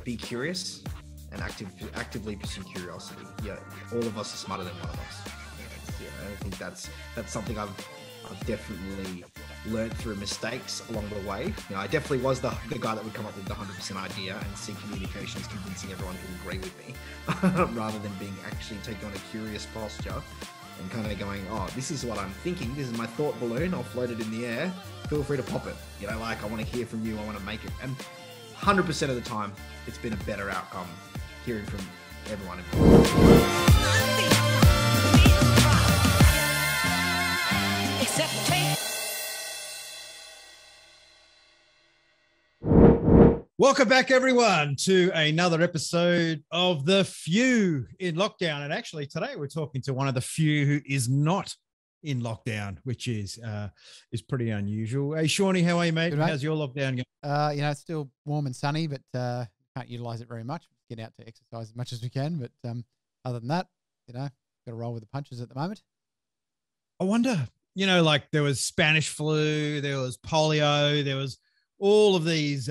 be curious and actively pursue curiosity. Yeah, all of us are smarter than one of us. I think that's something I've definitely learned through mistakes along the way. I definitely was the guy that would come up with the 100% idea and see communications convincing everyone to agree with me, rather than being actually taking on a curious posture and kind of going, oh, this is what I'm thinking. This is my thought balloon. I'll float it in the air. Feel free to pop it. I want to hear from you. I want to make it. And 100% of the time, it's been a better outcome hearing from everyone involved. Welcome back, everyone, to another episode of The Few in Lockdown. And actually, today we're talking to one of the few who is not in lockdown, which is pretty unusual. Hey, Shawnee, how are you, mate? Good, mate. How's your lockdown going? It's still warm and sunny, but can't utilize it very much. Get out to exercise as much as we can. But other than that, got to roll with the punches at the moment. I wonder, like there was Spanish flu, there was polio, there was all of these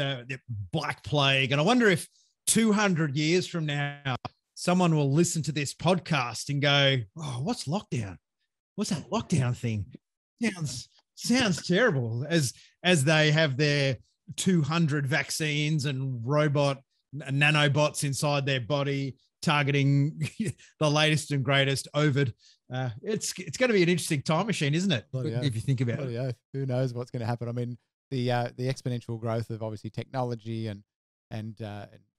Black Plague. And I wonder if 200 years from now, someone will listen to this podcast and go, oh, what's lockdown? What's that lockdown thing? Sounds terrible, as they have their 200 vaccines and nanobots inside their body targeting the latest and greatest Ovid. It's going to be an interesting time machine, isn't it? If you think about it. Who knows what's going to happen? I mean, the exponential growth of obviously technology and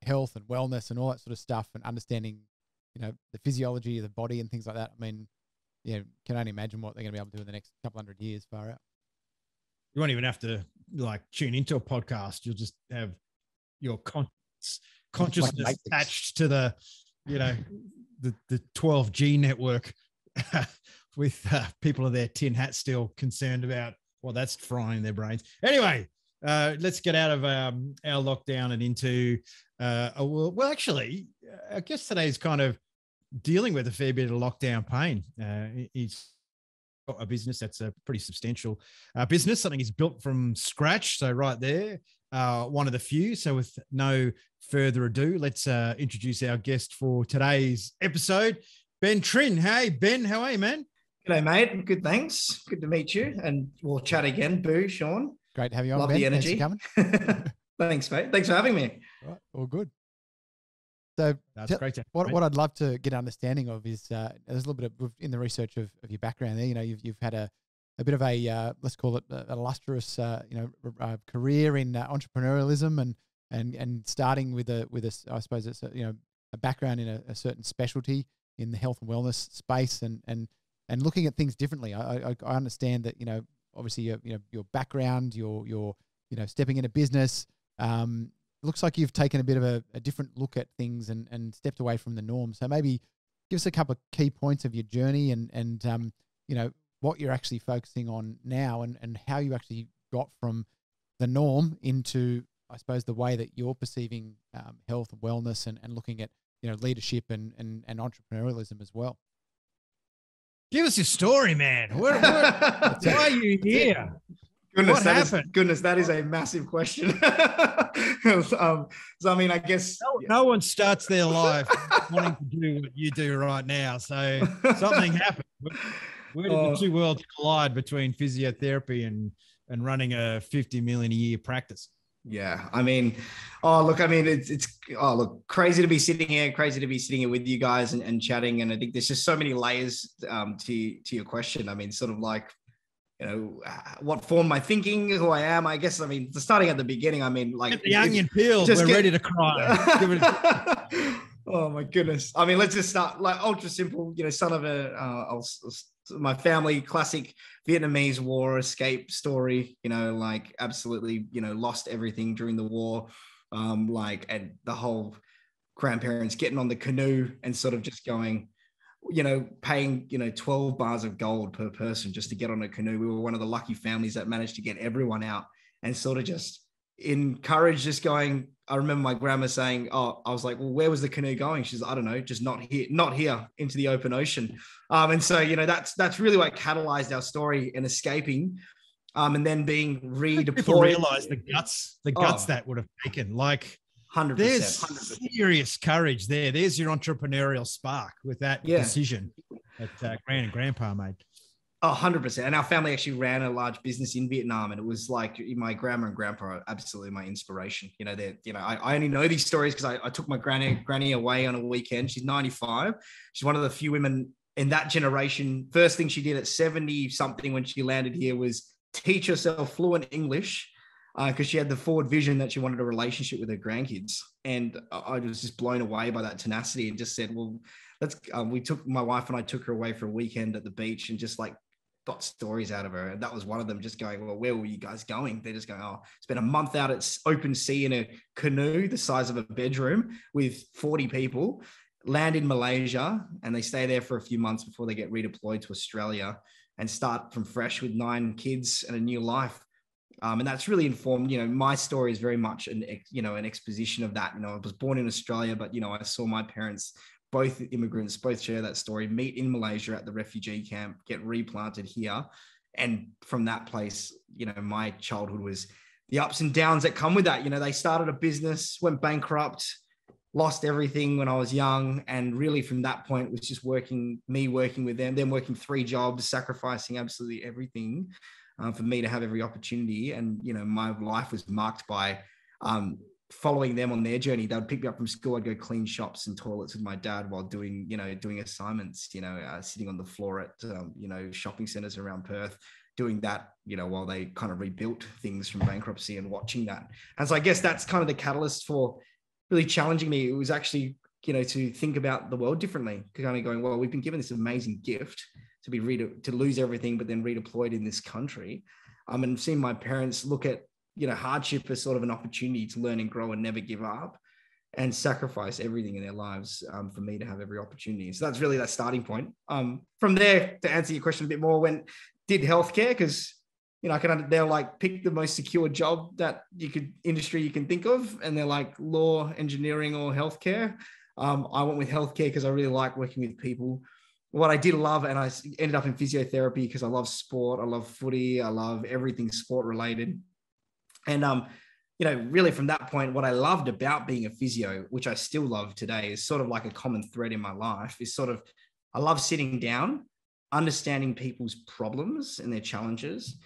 health and wellness and all that sort of stuff, and understanding, the physiology of the body and things like that. I mean, can only imagine what they're going to be able to do in the next couple hundred years, far out. You won't even have to tune into a podcast. You'll just have your consciousness attached to the 12G network with people in their tin hats still concerned about, well, that's frying their brains. Anyway, let's get out of our lockdown and into actually, I guess today's kind of dealing with a fair bit of lockdown pain. He's got a business that's a pretty substantial business, something he's built from scratch. So right there, one of the few. So with no further ado, let's introduce our guest for today's episode, Ben Trinh. Hey, Ben, how are you, man? G'day, mate. Good, thanks. Good to meet you. And we'll chat again. Boo, Sean. Great to have you on, Love Ben. the energy. Thanks for coming. Thanks, mate. Thanks for having me. Right, all good. So that's great. What I'd love to get an understanding of is there's a little bit of in the research of your background there. You've had a bit of a let's call it an illustrious career in entrepreneurialism and starting with a I suppose it's a background in a certain specialty in the health and wellness space and looking at things differently. I understand that obviously your background, your stepping into business. Looks like you've taken a bit of a different look at things and stepped away from the norm. So maybe give us a couple of key points of your journey and what you're actually focusing on now and how you actually got from the norm into, I suppose, the way that you're perceiving health and wellness and looking at leadership and entrepreneurialism as well. Give us your story, man. Why are you here? Goodness, that is a massive question. So, I mean, I guess no one starts their life wanting to do what you do right now. So something happened. Where did the two worlds collide between physiotherapy and running a 50 million a year practice? Yeah, I mean, it's crazy to be sitting here with you guys and chatting. And I think there's just so many layers to your question. I mean, sort of like, what formed my thinking, who I am. I guess, starting at the beginning, like get the onion peeled. We're ready to cry. Oh my goodness. I mean, let's just start like ultra simple, son of my family, classic Vietnamese war escape story, like absolutely, lost everything during the war. And the whole grandparents getting on the canoe and sort of just going, paying, 12 bars of gold per person just to get on a canoe. We were one of the lucky families that managed to get everyone out and sort of just encouraged just going. I remember my grandma saying, I was like, well, where was the canoe going? She's like, I don't know, just not here into the open ocean. And so, that's really what catalyzed our story and escaping. And then being redeployed. People realize the guts that would have taken, like, 100%. There's 100%. serious courage there. There's your entrepreneurial spark with that decision that Gran and Grandpa made. 100%. And our family actually ran a large business in Vietnam, and it was like my grandma and grandpa are absolutely my inspiration. You know, I only know these stories because I took my granny away on a weekend. She's 95. She's one of the few women in that generation. First thing she did at 70 something when she landed here was teach herself fluent English, because she had the forward vision that she wanted a relationship with her grandkids. And I was just blown away by that tenacity, and just said, well, let's, my wife and I took her away for a weekend at the beach and just like got stories out of her. And that was one of them, just going, well, where were you guys going? They're just going, oh, spent a month out at open sea in a canoe the size of a bedroom with 40 people, land in Malaysia, and they stay there for a few months before they get redeployed to Australia and start from fresh with 9 kids and a new life. And that's really informed, you know, my story is very much an exposition of that. You know, I was born in Australia, but, you know, I saw my parents, both immigrants, both share that story, meet in Malaysia at the refugee camp, get replanted here. And from that place, you know, my childhood was the ups and downs that come with that. You know, they started a business, went bankrupt, lost everything when I was young. And really from that point was just working with them working 3 jobs, sacrificing absolutely everything for me to have every opportunity. And, you know, my life was marked by following them on their journey. They would pick me up from school. I'd go clean shops and toilets with my dad while doing assignments, sitting on the floor at, shopping centers around Perth, doing that, you know, while they kind of rebuilt things from bankruptcy and watching that. And so I guess that's kind of the catalyst for really challenging me. It was actually, you know, to think about the world differently, kind of going, well, we've been given this amazing gift to lose everything, but then redeployed in this country. And seeing my parents look at, you know, hardship as sort of an opportunity to learn and grow and never give up and sacrifice everything in their lives for me to have every opportunity. So that's really that starting point. From there, to answer your question a bit more, did healthcare, because, you know, they're like, pick the most secure job that industry you can think of. And they're like law, engineering, or healthcare. I went with healthcare because I really like working with people. What I did love, and I ended up in physiotherapy because I love sport. I love footy. I love everything sport related. And, you know, really from that point, what I loved about being a physio, which I still love today, is sort of like a common thread in my life, is sort of, I love sitting down, understanding people's problems and their challenges,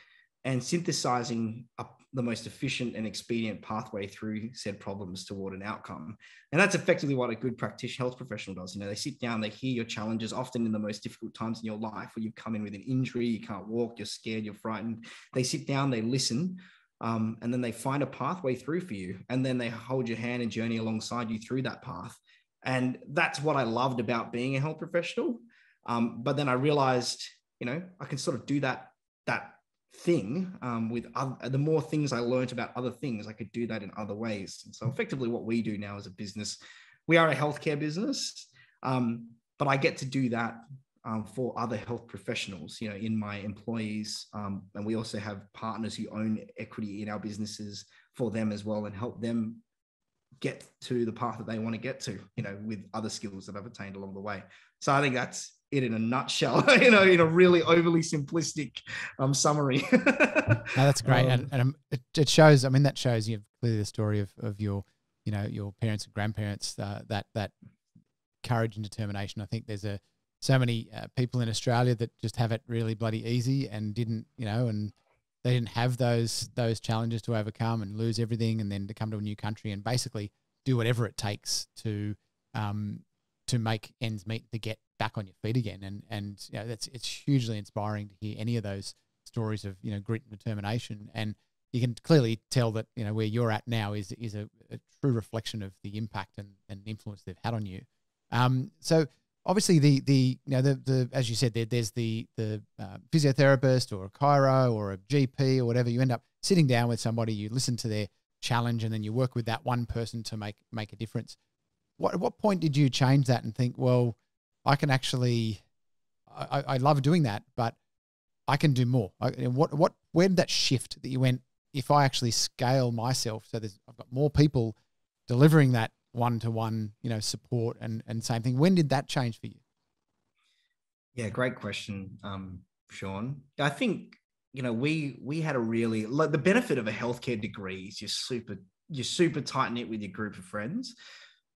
and synthesizing up the most efficient and expedient pathway through said problems toward an outcome. And that's effectively what a good health professional does. You know, they sit down, they hear your challenges, often in the most difficult times in your life, where you've come in with an injury, you can't walk, you're scared, you're frightened. They sit down, they listen, and then they find a pathway through for you. And then they hold your hand and journey alongside you through that path. And that's what I loved about being a health professional. But then I realized, you know, I can sort of do that thing with the more things I learned about other things, I could do that in other ways. And so effectively what we do now as a business, we are a healthcare business, but I get to do that for other health professionals, you know, in my employees. And we also have partners who own equity in our businesses for them as well, and help them get to the path that they want to get to, you know, with other skills that I've attained along the way. So I think that's it in a nutshell, you know, in a really overly simplistic summary. No, that's great. And it shows, I mean, that shows you clearly the story of your, you know, your parents and grandparents, that courage and determination. I think there's so many people in Australia that just have it really bloody easy and didn't, you know, and they didn't have those challenges to overcome and lose everything, and then to come to a new country and basically do whatever it takes to make ends meet, to get back on your feet again. And you know, it's hugely inspiring to hear any of those stories of, you know, grit and determination. And you can clearly tell that, you know, where you're at now is a true reflection of the impact and influence they've had on you. So obviously the as you said, there's the physiotherapist or a chiro or a GP or whatever. You end up sitting down with somebody, you listen to their challenge, and then you work with that one person to make a difference. At what point did you change that and think, well, I can actually, I love doing that, but I can do more? Where did that shift that you went, if I actually scale myself, so I've got more people delivering that one-to-one, you know, support and same thing. When did that change for you? Yeah, great question, Sean. I think, you know, we had a really, like, the benefit of a healthcare degree is you're super you're super tight knit with your group of friends.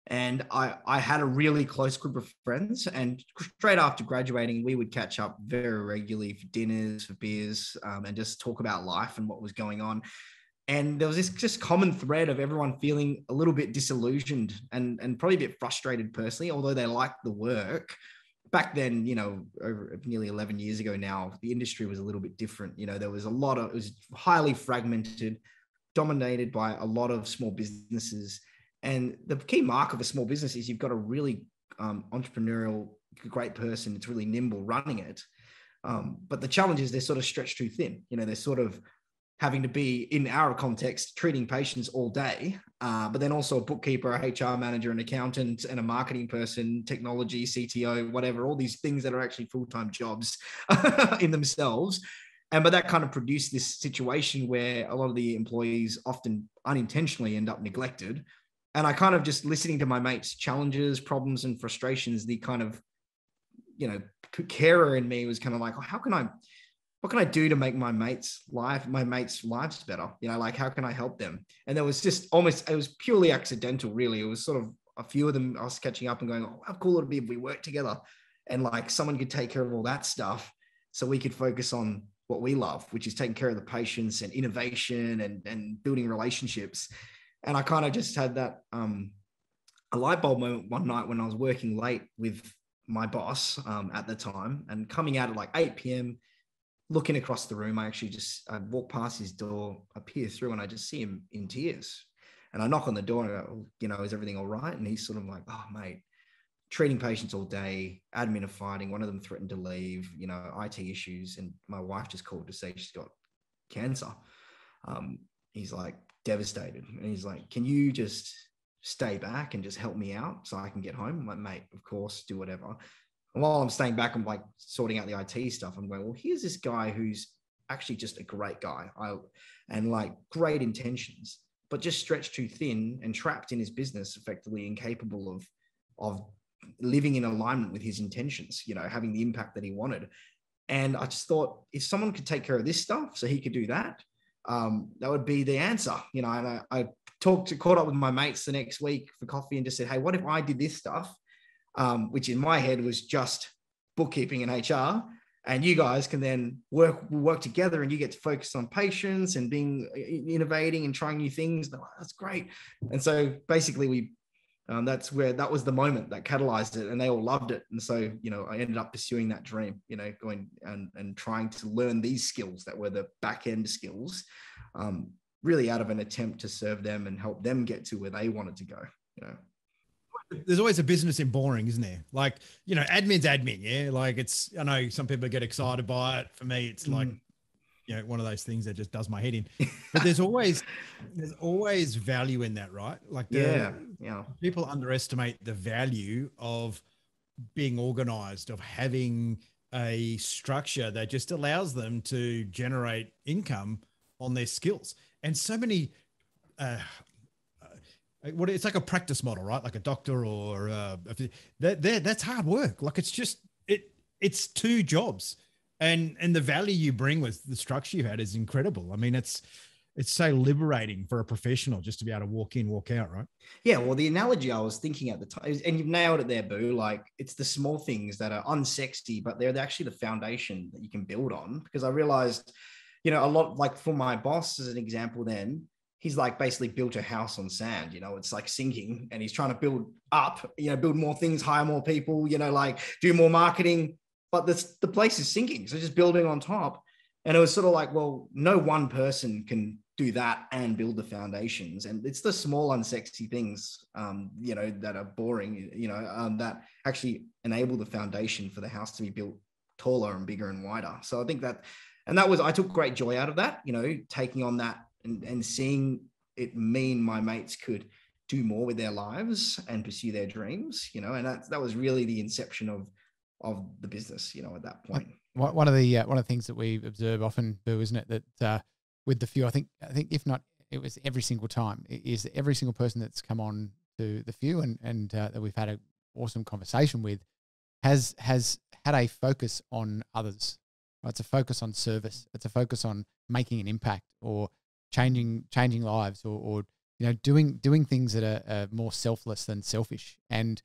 And I had a really close group of friends, and straight after graduating, we would catch up very regularly for dinners, for beers, and just talk about life and what was going on. And there was this just common thread of everyone feeling a little bit disillusioned and probably a bit frustrated personally, although they liked the work. Back then, over nearly 11 years ago now, the industry was a little bit different. There was it was highly fragmented, dominated by a lot of small businesses. And the key mark of a small business is you've got a really entrepreneurial, great person. It's really nimble running it. But the challenge is they're sort of stretched too thin. They're sort of having to be, in our context, treating patients all day, but then also a bookkeeper, a HR manager, an accountant, and a marketing person, technology, CTO, whatever, all these things that are actually full-time jobs in themselves. But that kind of produced this situation where a lot of the employees often unintentionally end up neglected. And I kind of just listening to my mates' challenges, problems, and frustrations, the kind of, carer in me was kind of like, oh, what can I do to make my mates' lives better? How can I help them? And there was just it was purely accidental, really. It was sort of a few of them I was catching up and going, oh, how cool it would be if we worked together and someone could take care of all that stuff so we could focus on what we love, which is taking care of the patients and innovation and building relationships. And I kind of just had that a light bulb moment one night when I was working late with my boss at the time, and coming out at 8 p.m., looking across the room, I walk past his door, I peer through, and I just see him in tears. And I knock on the door and I go, is everything all right? And he's sort of like, oh, mate, treating patients all day, admin are fighting. One of them threatened to leave, IT issues. And my wife just called to say she's got cancer. He's like devastated. And he's like, can you just stay back and just help me out so I can get home? I'm like, mate, of course, do whatever. And while I'm staying back, I'm sorting out the IT stuff. I'm going, well, here's this guy who's actually just a great guy and great intentions, but just stretched too thin and trapped in his business, effectively incapable of living in alignment with his intentions, having the impact that he wanted. And I just thought, if someone could take care of this stuff so he could do that, that would be the answer, and I caught up with my mates the next week for coffee and just said, hey, what if I did this stuff? Which in my head was just bookkeeping and HR, and you guys can then work together, and you get to focus on patients and innovating and trying new things. Like, that's great. And so basically that was the moment that catalyzed it, and they all loved it. And so, I ended up pursuing that dream, going and trying to learn these skills that were the back end skills, really out of an attempt to serve them and help them get to where they wanted to go, There's always a business in boring, isn't there? Admin's admin. Yeah. I know some people get excited by it. For me, it's one of those things that just does my head in, but there's always value in that, right? People underestimate the value of being organized, of having a structure that just allows them to generate income on their skills. And so many, it's like a practice model, right? Like a doctor or that's hard work. It's two jobs, and the value you bring with the structure you had is incredible. I mean, it's so liberating for a professional just to be able to walk in, walk out, right? Yeah. Well, the analogy I was thinking at the time, and you've nailed it there, Boo. It's the small things that are unsexy, but they're actually the foundation that you can build on. Because I realized, a lot, for my boss as an example, then he's basically built a house on sand, it's sinking, and he's trying to build up, build more things, hire more people, do more marketing, but the place is sinking. So just building on top. And it was sort of well, no one person can do that and build the foundations. And it's the small, unsexy things, that are boring, that actually enable the foundation for the house to be built taller and bigger and wider. So I think I took great joy out of that, taking on that and seeing it mean my mates could do more with their lives and pursue their dreams, and that was really the inception of the business, at that point. One of the things that we observe often, Boo, isn't it, that with the few, I think if not, it was every single time, is every single person that's come on to the few and that we've had an awesome conversation with has had a focus on others. Right? It's a focus on service. It's a focus on making an impact or changing lives or doing things that are more selfless than selfish, and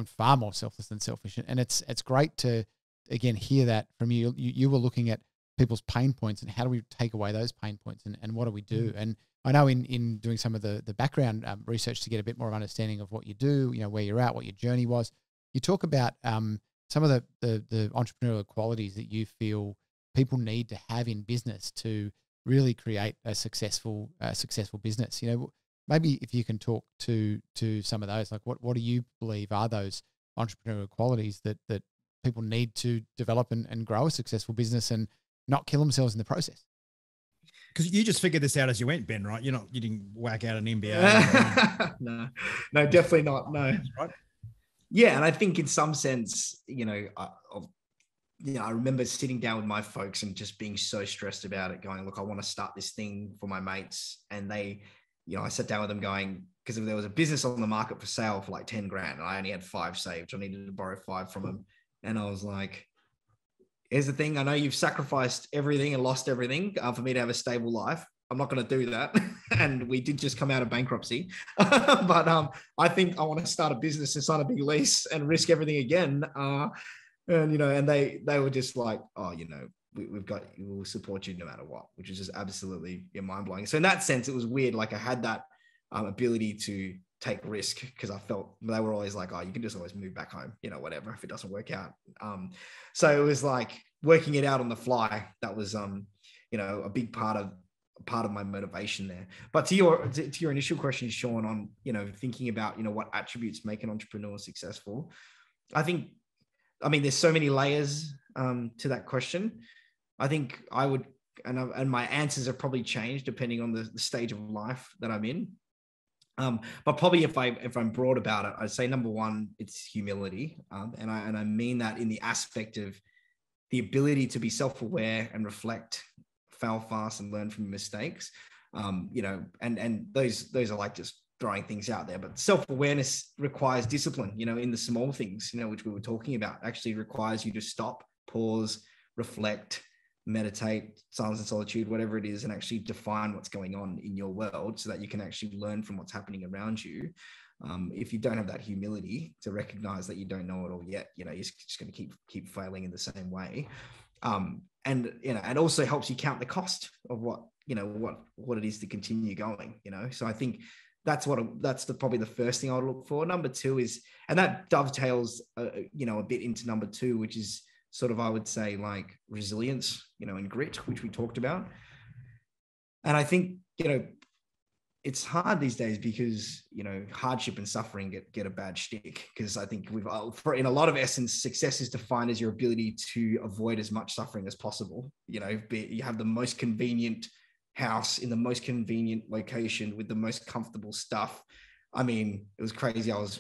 far more selfless than selfish. And it's great to, again, hear that from you. You were looking at people's pain points and how do we take away those pain points, and what do we do? And I know in doing some of the background research to get a bit more of understanding of what you do, where you're at, what your journey was, you talk about some of the entrepreneurial qualities that you feel people need to have in business to really create a successful business. Maybe if you can talk to some of those, like what do you believe are those entrepreneurial qualities that people need to develop and grow a successful business and not kill themselves in the process? Because you just figured this out as you went, Ben, right? You didn't whack out an MBA. No, definitely not. No. Right. Yeah. And I think in some sense, I remember sitting down with my folks and just being so stressed about it, going, look, I want to start this thing for my mates. And they, I sat down with them going, because if there was a business on the market for sale for like 10 grand and I only had 5 saved, I needed to borrow 5 from them. And I was like, here's the thing. I know you've sacrificed everything and lost everything for me to have a stable life. I'm not going to do that. And we did just come out of bankruptcy. But I think I want to start a business and sign a big lease and risk everything again. And they were just like, oh, we'll support you no matter what, which is just absolutely mind blowing. So in that sense, it was weird. Like I had that ability to take risk because I felt they were always like, oh, you can just always move back home, whatever, if it doesn't work out. So it was like working it out on the fly. That was, a big part of my motivation there. But to your initial question, Sean, on, thinking about, what attributes make an entrepreneur successful, there's so many layers to that question. I think I would, and my answers have probably changed depending on the stage of life that I'm in. But probably if I'm broad about it, I'd say number one, it's humility. And I mean that in the aspect of the ability to be self-aware and reflect, fail fast and learn from mistakes. And those are like just throwing things out there, but self-awareness requires discipline, in the small things, which we were talking about, actually requires you to stop, pause, reflect, meditate, silence and solitude, whatever it is, and actually define what's going on in your world so that you can actually learn from what's happening around you. If you don't have that humility to recognize that you don't know it all yet, you're just going to keep failing in the same way. And it also helps you count the cost of what it is to continue going, So I think that's probably the first thing I would look for. Number two is, and that dovetails, a bit into number two, which is sort of, I would say, like resilience, and grit, which we talked about. And I think, it's hard these days because, hardship and suffering get a bad shtick, because I think in a lot of essence, success is defined as your ability to avoid as much suffering as possible. You have the most convenient house in the most convenient location with the most comfortable stuff. I mean, it was crazy. I was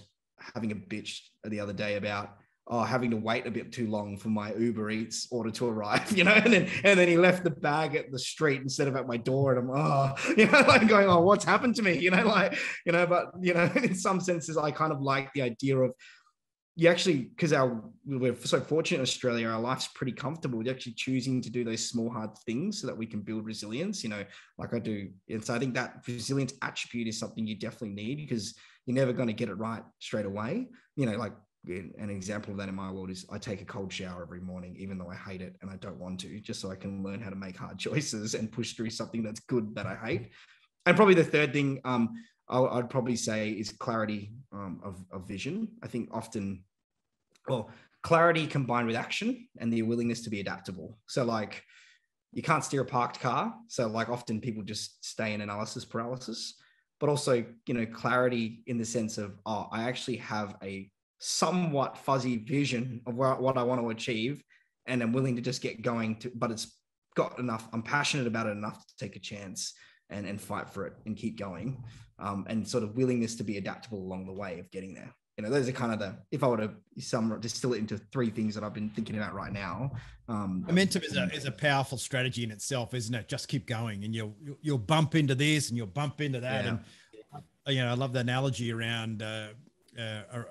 having a bitch the other day about having to wait a bit too long for my Uber Eats order to arrive, and then he left the bag at the street instead of at my door, and I'm like going, oh, what's happened to me, but in some senses I kind of like the idea of you actually, because we're so fortunate in Australia, our life's pretty comfortable. We're actually choosing to do those small, hard things so that we can build resilience, like I do. And so I think that resilience attribute is something you definitely need, because you're never going to get it right straight away. Like an example of that in my world is I take a cold shower every morning, even though I hate it and I don't want to, just so I can learn how to make hard choices and push through something that's good that I hate. And probably the third thing I'd probably say is clarity of vision. I think often, clarity combined with action and the willingness to be adaptable. So like, you can't steer a parked car. So like often people just stay in analysis paralysis, but also, clarity in the sense of, I actually have a somewhat fuzzy vision of what I want to achieve, and I'm willing to just get going but it's got enough, I'm passionate about it enough to take a chance and fight for it and keep going. And sort of willingness to be adaptable along the way of getting there. Those are kind of if I were to distill it into 3 things that I've been thinking about right now. Momentum is a powerful strategy in itself, isn't it? Just keep going, and you'll bump into this and you'll bump into that. Yeah. And I love the analogy around a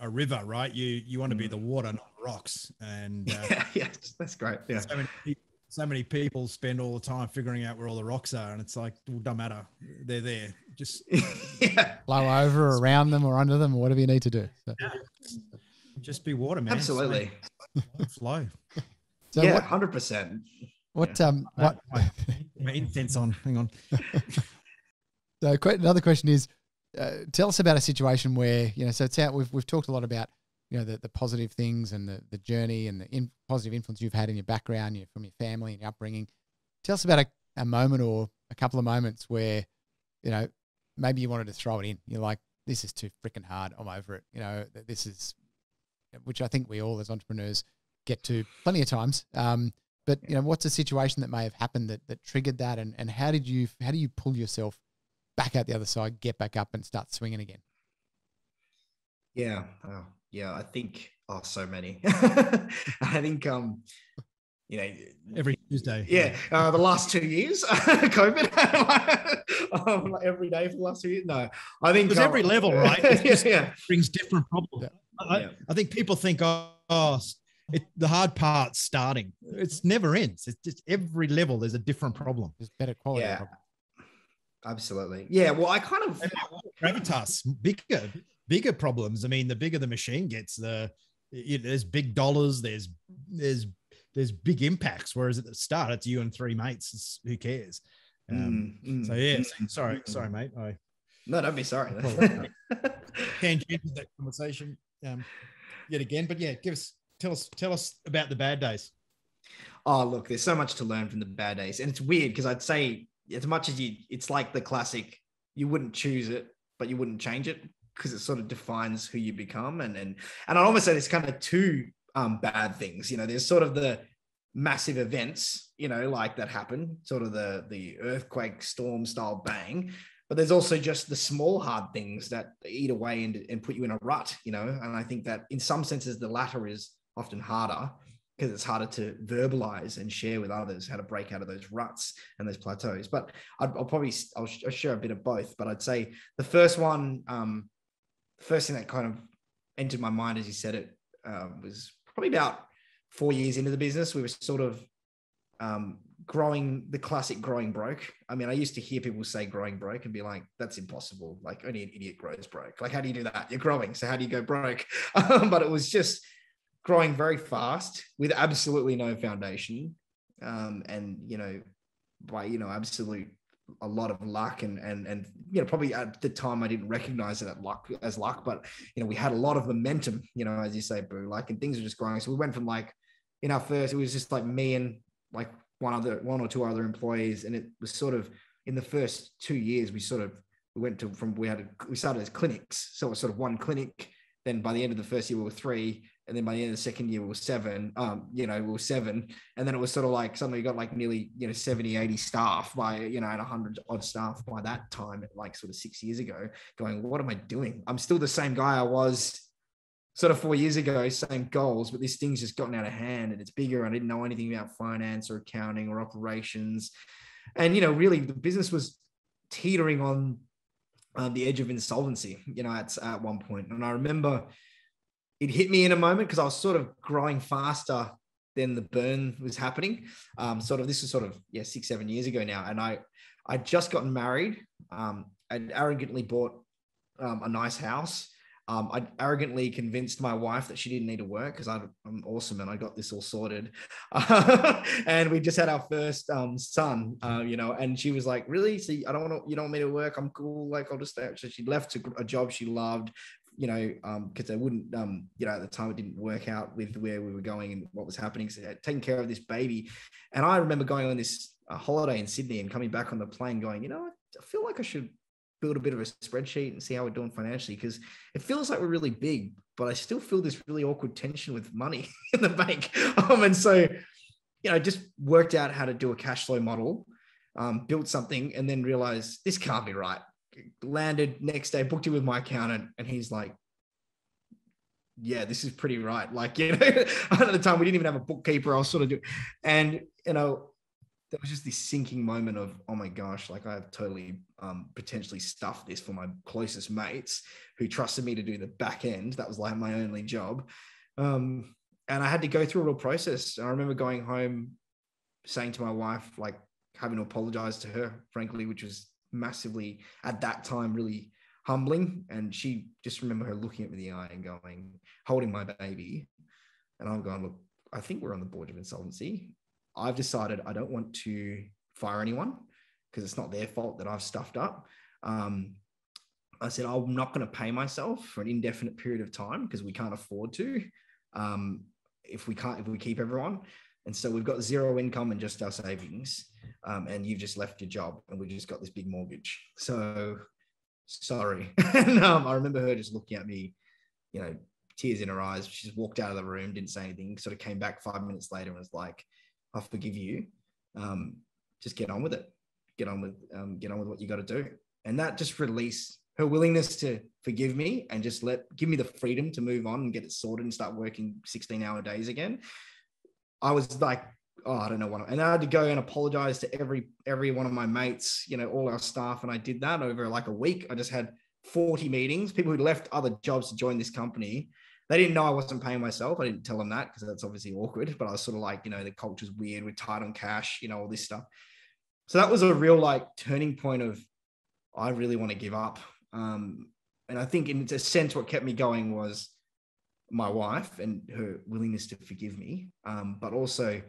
river, right? You want to be the water, not the rocks. And yeah, that's great. Yeah. So many so many people spend all the time figuring out where all the rocks are, and it's like, well, don't matter, they're there. Just blow over or around them or under them or whatever you need to do. So. Just be water, man. Absolutely. Flow. So yeah, 100%. What my incense on. Hang on. So another question is, tell us about a situation where, so it's out. We've talked a lot about, the positive things and the journey and the positive influence you've had in your background, from your family and your upbringing. Tell us about a moment or a couple of moments where, maybe you wanted to throw it in. You're like, this is too freaking hard. I'm over it. This is, which I think we all as entrepreneurs get to plenty of times. But what's a situation that may have happened that triggered that, and how do you pull yourself back out the other side, get back up and start swinging again? Yeah. I think, so many. I think, every Tuesday. Yeah. The last 2 years, COVID, every day for the last 2 years. No, I think there's every level, right? It brings different problems. Yeah. I think people think, the hard part's starting. It's never ends. It's just every level. There's a different problem. There's better quality. Yeah, absolutely. Yeah. Well, I kind of gravitas, bigger problems. I mean, the bigger the machine gets, there's big dollars. There's big impacts. Whereas at the start, it's you and three mates. Who cares? So yeah. Sorry, mate. No, don't be sorry. Tangent that conversation yet again. But yeah, tell us about the bad days. Oh, look, there's so much to learn from the bad days. And it's weird because I'd say as much as it's like the classic, you wouldn't choose it, but you wouldn't change it because it sort of defines who you become. And I almost say there's kind of two bad things. There's sort of the massive events, like that happen, sort of the earthquake, storm style bang. But there's also just the small, hard things that eat away and put you in a rut, And I think that in some senses, the latter is often harder because it's harder to verbalize and share with others how to break out of those ruts and those plateaus. But I'll share a bit of both. But I'd say the first one, the first thing that kind of entered my mind as you said it was probably about 4 years into the business. We were sort of growing, the classic growing broke. I mean, I used to hear people say growing broke and be like, that's impossible. Like only an idiot grows broke. Like, how do you do that? You're growing. So how do you go broke? But it was just growing very fast with absolutely no foundation. And, by, absolute, a lot of luck and probably at the time I didn't recognize it as luck, but, we had a lot of momentum, as you say, Boo, and things were just growing. So we went from in our first, it was just me and one or two other employees. And it was sort of in the first 2 years, we started as clinics. So it was sort of one clinic. Then by the end of the first year, we were 3. And then by the end of the second year, we were 7, we were 7. And then it was sort of suddenly you got nearly, 70, 80 staff by, and 100 odd staff by that time, sort of 6 years ago, going, what am I doing? I'm still the same guy I was sort of 4 years ago, same goals, but this thing's just gotten out of hand and it's bigger. I didn't know anything about finance or accounting or operations. And, really the business was teetering on the edge of insolvency, at one point. And I remember it hit me in a moment because I was sort of growing faster than the burn was happening. This is 6, 7 years ago now. And I'd just gotten married. I'd arrogantly bought a nice house. I'd arrogantly convinced my wife that she didn't need to work because I'm awesome and I got this all sorted. And we just had our first son, and she was like, really? So you don't want me to work? I'm cool. I'll just stay. So she left a job she loved, because they wouldn't, at the time it didn't work out with where we were going and what was happening. So taking care of this baby. And I remember going on this holiday in Sydney and coming back on the plane going, I feel like I should build a bit of a spreadsheet and see how we're doing financially, because it feels like we're really big, but I still feel this really awkward tension with money in the bank. And so, just worked out how to do a cash flow model, built something, and then realized this can't be right. Landed next day, booked it with my accountant, and he's like, yeah, this is pretty right. At the time we didn't even have a bookkeeper. I was sort of doing, and there was just this sinking moment of, oh my gosh, I've totally potentially stuffed this for my closest mates who trusted me to do the back end. That was my only job. And I had to go through a real process. I remember going home saying to my wife, like having to apologize to her, frankly, which was massively at that time really humbling. And she just remember her looking at me in the eye and going, holding my baby. And I'm going, look, I think we're on the board of insolvency. I've decided I don't want to fire anyone because it's not their fault that I've stuffed up. I said, I'm not going to pay myself for an indefinite period of time because we can't afford to. If we keep everyone. And so we've got zero income and just our savings. And you've just left your job and we've just got this big mortgage. So sorry. And I remember her just looking at me, you know, tears in her eyes. She just walked out of the room, didn't say anything, sort of came back 5 minutes later and was like, I forgive you. Just get on with it. Get on with what you got to do. And that just released her willingness to forgive me and just give me the freedom to move on and get it sorted and start working 16-hour days again. I was like, oh, I don't know what. And I had to go and apologize to every one of my mates, you know, all our staff. And I did that over like a week. I just had 40 meetings, people who left other jobs to join this company. They didn't know I wasn't paying myself. I didn't tell them that because that's obviously awkward, but I was sort of like, you know, the culture's weird. We're tight on cash, you know, all this stuff. So that was a real like turning point of, I really want to give up. And I think in a sense, what kept me going was my wife and her willingness to forgive me. But also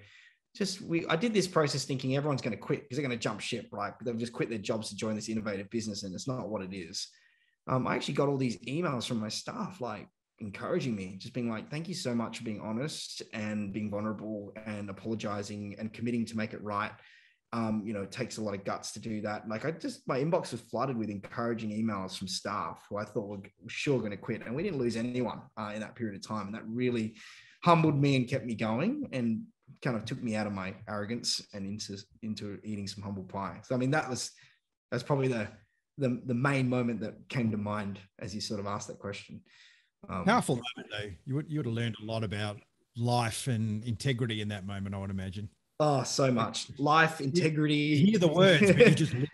I did this process thinking everyone's going to quit because they're going to jump ship, right? They've just quit their jobs to join this innovative business. And it's not what it is. I actually got all these emails from my staff, like encouraging me, just being like, thank you so much for being honest and being vulnerable and apologizing and committing to make it right. You know, it takes a lot of guts to do that. Like my inbox was flooded with encouraging emails from staff who I thought were sure going to quit. And we didn't lose anyone in that period of time. And that really humbled me and kept me going and kind of took me out of my arrogance and into eating some humble pie. So, I mean, that's probably the main moment that came to mind as you sort of asked that question. Powerful moment though. You would have learned a lot about life and integrity in that moment, I would imagine. Oh, so much. Life, integrity. You hear the words, but you just live.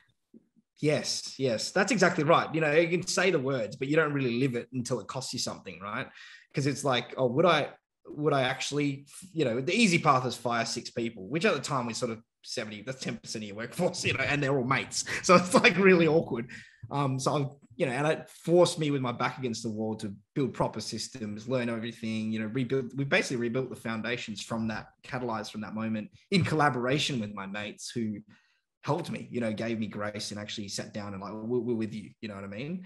Yes. That's exactly right. You know, you can say the words, but you don't really live it until it costs you something, right? Because it's like, oh, would I actually, you know, the easy path is fire 6 people, which at the time was sort of 70, that's 10% of your workforce, you know, and they're all mates. So it's like really awkward. So you know, and it forced me with my back against the wall to build proper systems, learn everything, you know, we basically rebuilt the foundations from that, catalyzed from that moment in collaboration with my mates who helped me, you know, gave me grace and actually sat down and like, we're with you, you know what I mean?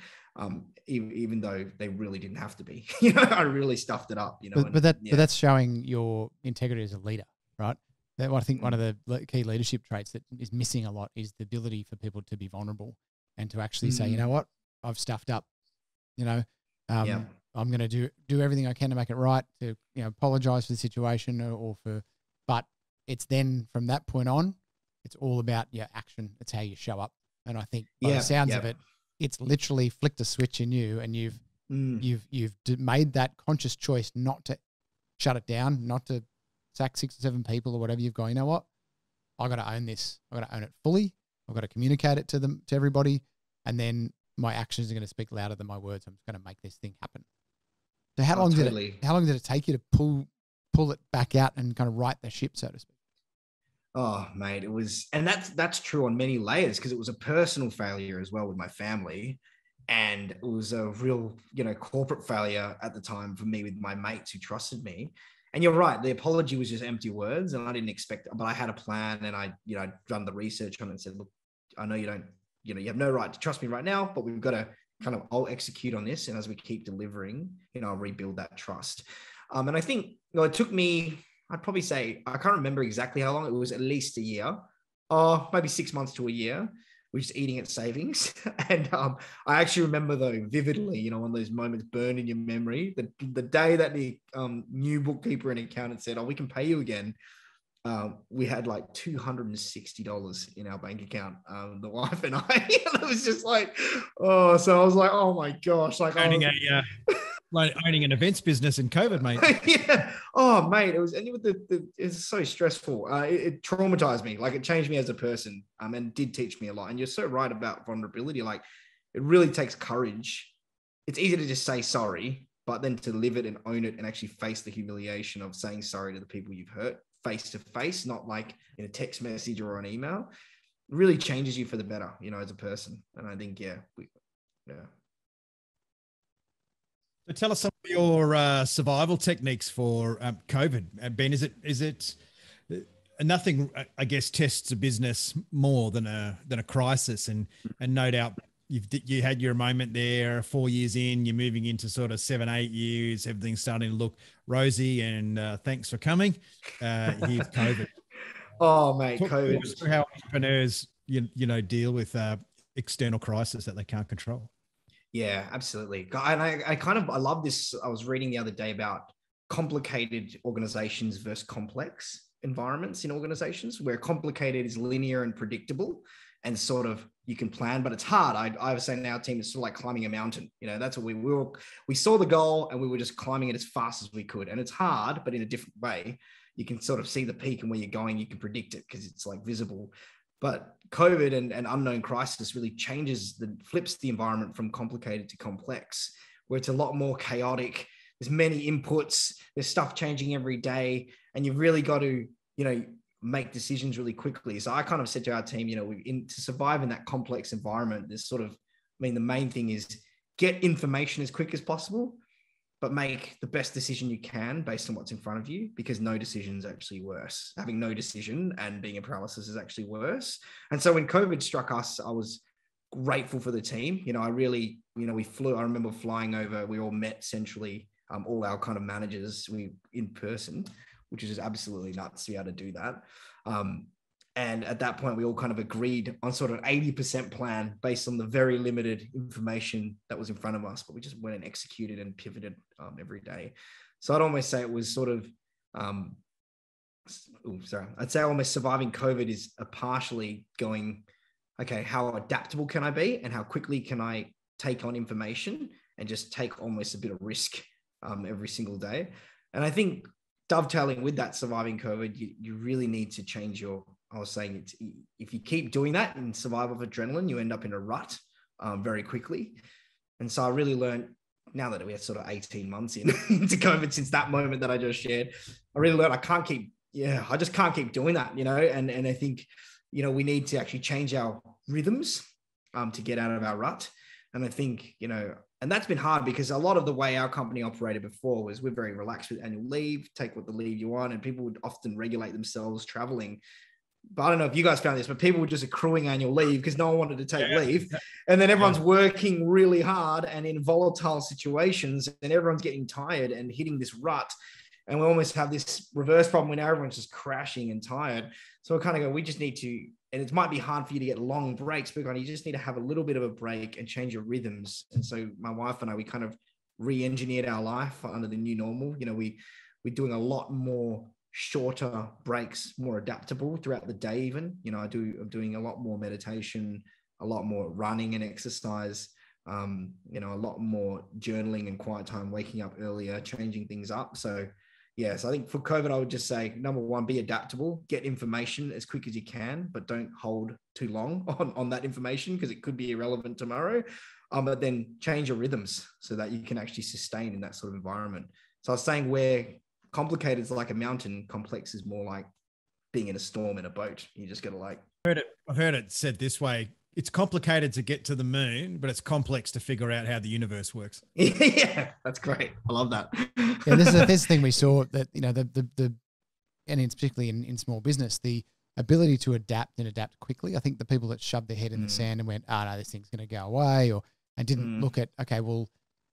Even though they really didn't have to be, you know, I really stuffed it up, you know. But that's showing your integrity as a leader, right? That I think one of the key leadership traits that is missing a lot is the ability for people to be vulnerable and to actually say, you know what, I've stuffed up, you know, I'm going to do everything I can to make it right, to, you know, apologize for the situation but it's then from that point on, it's all about your action. It's how you show up. And I think by the sounds of it, it's literally flicked a switch in you and you've made that conscious choice not to shut it down, not to sack 6 or 7 people or whatever. You've gone, you know what? I got to own this. I got to own it fully. I've got to communicate it to everybody. And then my actions are going to speak louder than my words. I'm just going to make this thing happen. So how long did it take you to pull it back out and kind of right the ship, so to speak? Oh, mate, it was, and that's true on many layers because it was a personal failure as well with my family. And it was a real, you know, corporate failure at the time for me with my mates who trusted me. And you're right, the apology was just empty words and I didn't expect it, but I had a plan and I'd done the research on it and said, look, I know you have no right to trust me right now, but we've got to I'll execute on this. And as we keep delivering, you know, I'll rebuild that trust. And I think, you know, it took me, I'd probably say, I can't remember exactly how long, it was at least a year, maybe 6 months to a year, we're just eating at savings. And I actually remember though vividly, you know, one of those moments burned in your memory, the day that the new bookkeeper and accountant said, oh, we can pay you again. We had like $260 in our bank account, the wife and I. And it was just like, oh, so I was like, oh my gosh, like owning an events business in COVID, mate. Yeah. Oh, mate, it was, and it's so stressful. It traumatized me. Like it changed me as a person, and did teach me a lot. And you're so right about vulnerability. Like it really takes courage. It's easy to just say sorry, but then to live it and own it and actually face the humiliation of saying sorry to the people you've hurt face to face, not like in a text message or an email, really changes you for the better, you know, as a person. And I think, yeah. So tell us some of your survival techniques for COVID. Ben, is it nothing? I guess tests a business more than a crisis, and no doubt you had your moment there. 4 years in, you're moving into sort of 7-8 years. Everything's starting to look rosy, and thanks for coming. Here's COVID. Oh, mate, Talk COVID. us through how entrepreneurs you know deal with external crisis that they can't control. Yeah, absolutely. And I love this. I was reading the other day about complicated organizations versus complex environments in organizations, where complicated is linear and predictable and sort of you can plan, but it's hard. I was saying in our team, it's sort of like climbing a mountain. You know, that's what we saw the goal and we were just climbing it as fast as we could. And it's hard, but in a different way. You can sort of see the peak and where you're going, you can predict it because it's like visible. But COVID and unknown crisis really flips the environment from complicated to complex, where it's a lot more chaotic. There's many inputs, there's stuff changing every day, and you've really got to, you know, make decisions really quickly. So I kind of said to our team, you know, to survive in that complex environment, the main thing is get information as quick as possible, but make the best decision you can based on what's in front of you, because no decision is actually worse. Having no decision and being in paralysis is actually worse. And so when COVID struck us, I was grateful for the team. You know, I remember flying over, we all met centrally, all our kind of managers, in person, which is just absolutely nuts to be able to do that. And at that point, we all kind of agreed on sort of 80% plan based on the very limited information that was in front of us, but we just went and executed and pivoted every day. So I'd almost say it was sort of, I'd say almost surviving COVID is partially going, okay, how adaptable can I be and how quickly can I take on information and just take almost a bit of risk every single day. And I think dovetailing with that surviving COVID, you really need to change I was saying, if you keep doing that in survival of adrenaline, you end up in a rut very quickly. And so I really learned, now that we have sort of 18 months into COVID, since that moment that I just shared, I really learned I just can't keep doing that, you know? And I think, you know, we need to actually change our rhythms to get out of our rut. And I think, you know, and that's been hard because a lot of the way our company operated before was we're very relaxed with annual leave, take what the leave you want, and people would often regulate themselves traveling. But I don't know if you guys found this, but people were just accruing annual leave because no one wanted to take leave. And then everyone's working really hard and in volatile situations, and everyone's getting tired and hitting this rut. And we almost have this reverse problem where now everyone's just crashing and tired. So we kind of go, we just need to, and it might be hard for you to get long breaks, but you just need to have a little bit of a break and change your rhythms. And so my wife and I, we kind of re-engineered our life under the new normal. You know, we're doing a lot more shorter breaks, more adaptable throughout the day even. You know, I'm doing a lot more meditation, a lot more running and exercise, you know, a lot more journaling and quiet time, waking up earlier, changing things up. So yes, I think for COVID, I would just say, number one, be adaptable, get information as quick as you can, but don't hold too long on that information because it could be irrelevant tomorrow. But then change your rhythms so that you can actually sustain in that sort of environment. So I was saying where complicated is like a mountain, complex is more like being in a storm in a boat. You just got to like. I've heard it said this way. It's complicated to get to the moon, but it's complex to figure out how the universe works. Yeah, that's great. I love that. Yeah, this is the thing we saw that, you know, and it's particularly in small business, the ability to adapt and adapt quickly. I think the people that shoved their head in the sand and went, no, this thing's going to go away, and didn't look at, okay, well,